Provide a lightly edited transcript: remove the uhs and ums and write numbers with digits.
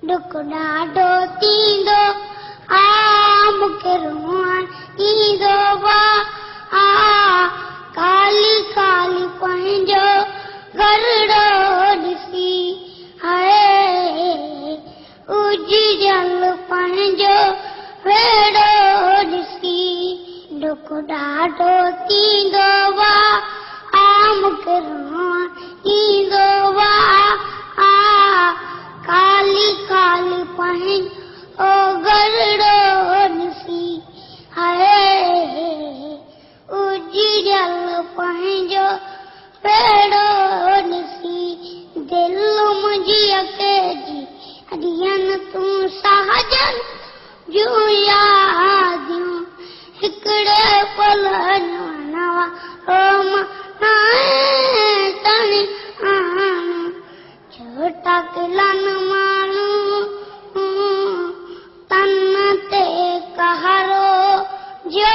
दुख ॾाढो थींदो आ मूंखे रोअण ईंदो बा आ काली काली पंहिंजो घरड़ो ॾिसी हाय उजल पंहिंजो वेड़ो ॾिसी दुख ॾाढो थींदो बा आ मूंखे रोअण ईंदो बा आ काली काली पंहिंजो घरड़ो ॾिसी हाय उजल पंहिंजो वेड़ो ॾिसी दिलि मुंहिंजी अकेजी हॾियनि तूं साजन जूं यादियूं हिकिड़े पल नवा रोम तणी छोटा किलन माण्हू तन ते कहरो जो